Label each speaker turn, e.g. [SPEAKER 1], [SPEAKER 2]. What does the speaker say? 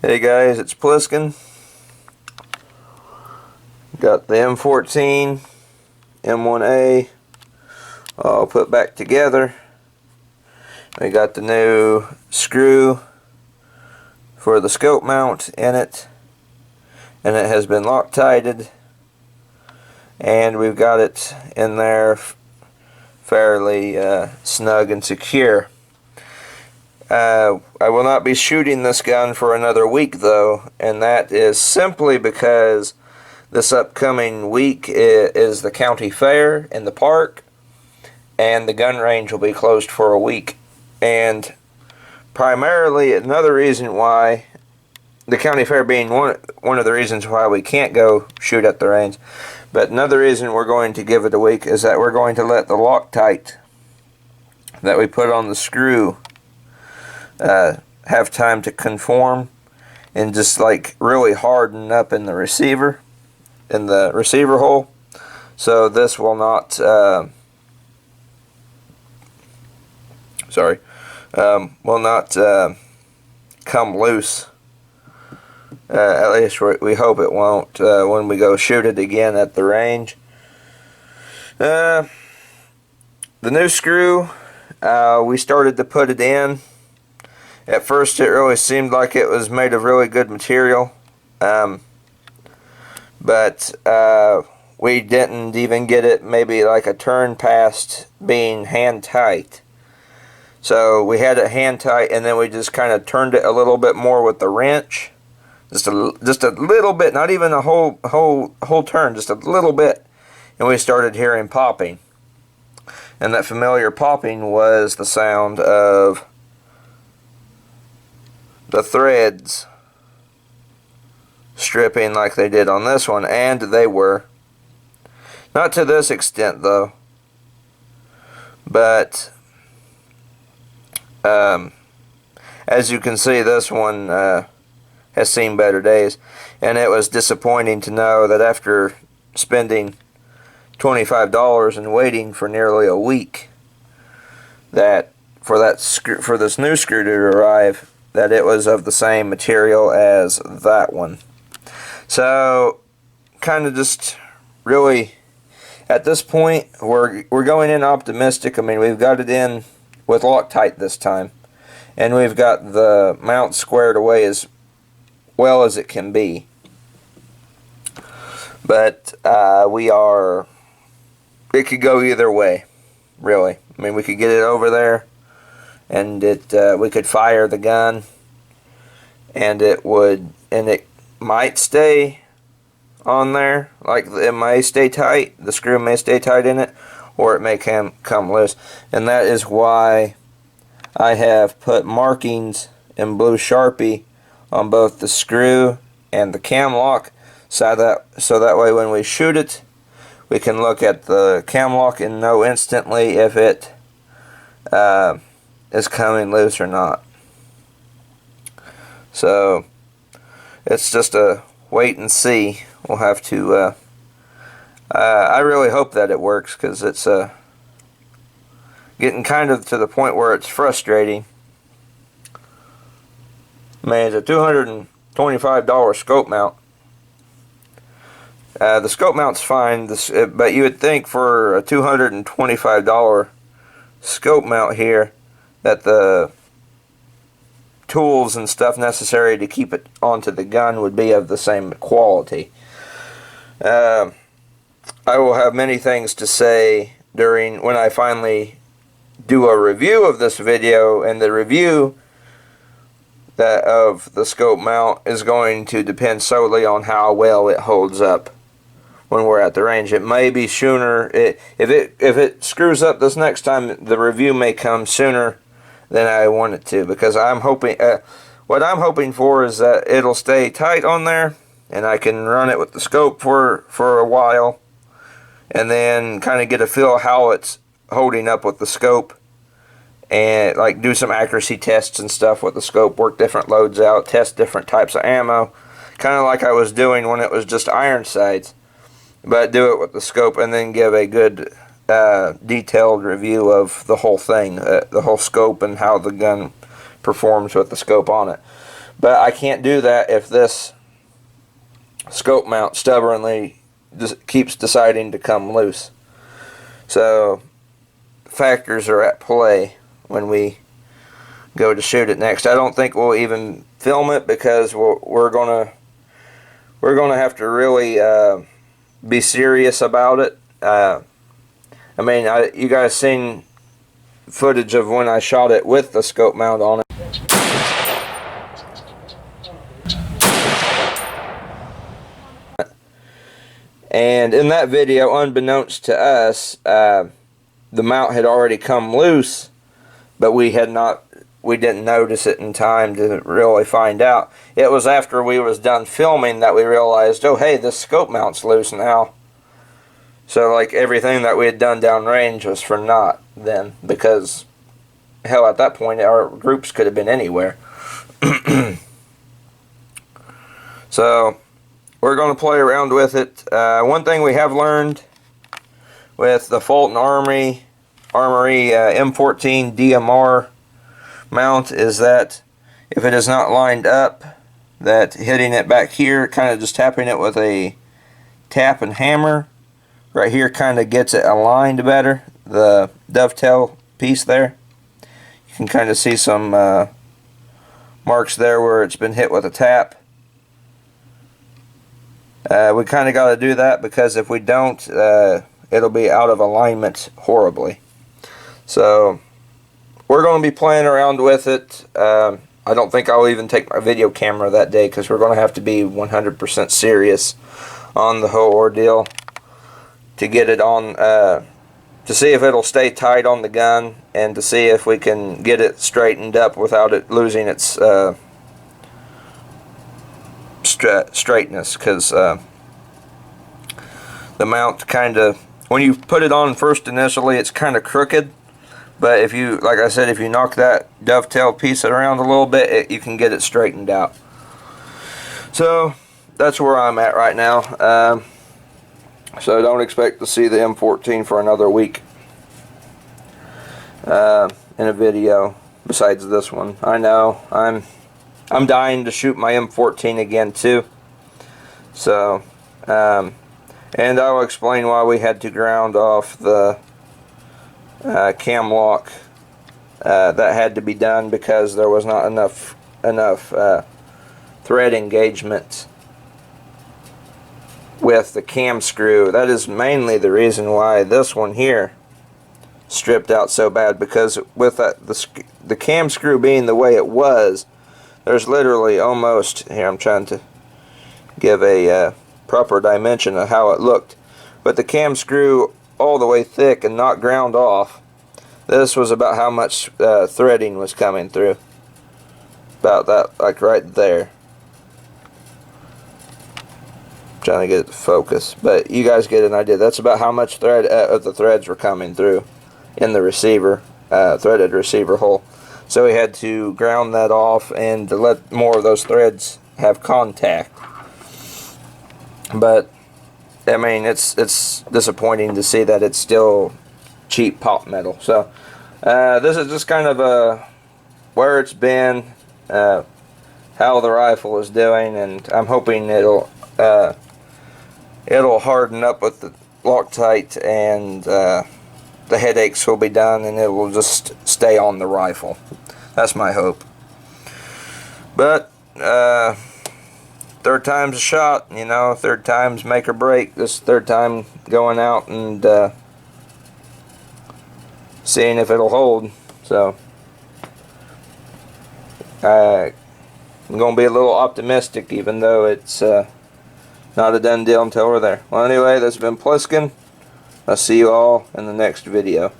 [SPEAKER 1] Hey guys, it's Pliskin. Got the M14, M1A all put back together. We got the new screw for the scope mount in it, and it has been Loctited, and we've got it in there fairly snug and secure. I will not be shooting this gun for another week though, and that is simply because this upcoming week is the county fair in the park, and the gun range will be closed for a week. And primarily another reason why, the county fair being one of the reasons why we can't go shoot at the range, but another reason we're going to give it a week is that we're going to let the Loctite that we put on the screw have time to conform and just like really harden up in the receiver hole, so this will not come loose. At least we hope it won't when we go shoot it again at the range. The new screw, we started to put it in. At first it really seemed like it was made of really good material, but we didn't even get it maybe like a turn past being hand tight. So we had it hand tight, and then we just kind of turned it a little bit more with the wrench, just a little bit, not even a whole turn, just a little bit, and we started hearing popping. And that familiar popping was the sound of the threads stripping like they did on this one, and they were. Not to this extent though, but as you can see, this one has seen better days, and it was disappointing to know that after spending $25 and waiting for nearly a week that for this new screw to arrive, that it was of the same material as that one. So kind of just really at this point we're going in optimistic. I mean, we've got it in with Loctite this time, and we've got the mount squared away as well as it can be. But it could go either way, really. I mean, we could get it over there, and we could fire the gun, and it might stay on there, like it may stay tight, the screw may stay tight in it, or it may come loose. And that is why I have put markings in blue Sharpie on both the screw and the cam lock, so that way when we shoot it, we can look at the cam lock and know instantly if it is coming loose or not. So it's just a wait and see. We'll have to I really hope that it works, because it's getting kind of to the point where it's frustrating. Man, it's a $225 scope mount. The scope mount's fine, but you would think for a $225 scope mount here that the tools and stuff necessary to keep it onto the gun would be of the same quality. I will have many things to say when I finally do a review of this video, and the review of the scope mount is going to depend solely on how well it holds up when we're at the range. It may be sooner. If it screws up this next time, the review may come sooner than I want it to, because I'm hoping what I'm hoping for is that it'll stay tight on there, and I can run it with the scope for a while, and then kind of get a feel how it's holding up with the scope, and like do some accuracy tests and stuff with the scope, work different loads out, test different types of ammo, kind of like I was doing when it was just iron sights, but do it with the scope, and then give a good detailed review of the whole thing, the whole scope, and how the gun performs with the scope on it. But I can't do that if this scope mount stubbornly just keeps deciding to come loose. So factors are at play when we go to shoot it next. I don't think we'll even film it because we're gonna have to really be serious about it. I mean, you guys seen footage of when I shot it with the scope mount on it. And in that video, unbeknownst to us, the mount had already come loose, but we didn't notice it in time to really find out. It was after we was done filming that we realized, oh hey, this scope mount's loose now. So like everything that we had done downrange was for naught then, because hell, at that point our groups could have been anywhere. So we're going to play around with it. One thing we have learned with the Fulton Armory M14 DMR mount is that if it is not lined up, that hitting it back here, kind of just tapping it with a tap and hammer right here, kind of gets it aligned better. The dovetail piece there, you can kind of see some marks there where it's been hit with a tap. We kind of got to do that because if we don't, it'll be out of alignment horribly. So we're going to be playing around with it. I don't think I'll even take my video camera that day because we're going to have to be 100% serious on the whole ordeal to get it on, to see if it'll stay tight on the gun and to see if we can get it straightened up without it losing its straightness, because the mount kind of, when you put it on first initially, it's kind of crooked, but if you, like I said, if you knock that dovetail piece around a little bit, you can get it straightened out. So that's where I'm at right now. So don't expect to see the M14 for another week in a video besides this one. I know I'm dying to shoot my M14 again too. So and I will explain why we had to ground off the cam lock. That had to be done because there was not enough thread engagement with the cam screw. That is mainly the reason why this one here stripped out so bad, because with the cam screw being the way it was, there's literally almost, here I'm trying to give a proper dimension of how it looked, but the cam screw all the way thick and not ground off, this was about how much threading was coming through. About that, like right there. Trying to get it to focus, but you guys get an idea. That's about how much thread of the threads were coming through in the receiver, threaded receiver hole. So we had to ground that off and to let more of those threads have contact. But I mean, it's disappointing to see that it's still cheap pop metal. So this is just kind of where it's been, how the rifle is doing, and I'm hoping it'll harden up with the Loctite, and the headaches will be done, and it will just stay on the rifle. That's my hope. But third time's a shot, you know. Third time's make or break. This third time going out and seeing if it'll hold. So I'm going to be a little optimistic, even though it's not a done deal until we're there. Well, anyway, this has been Pliskin. I'll see you all in the next video.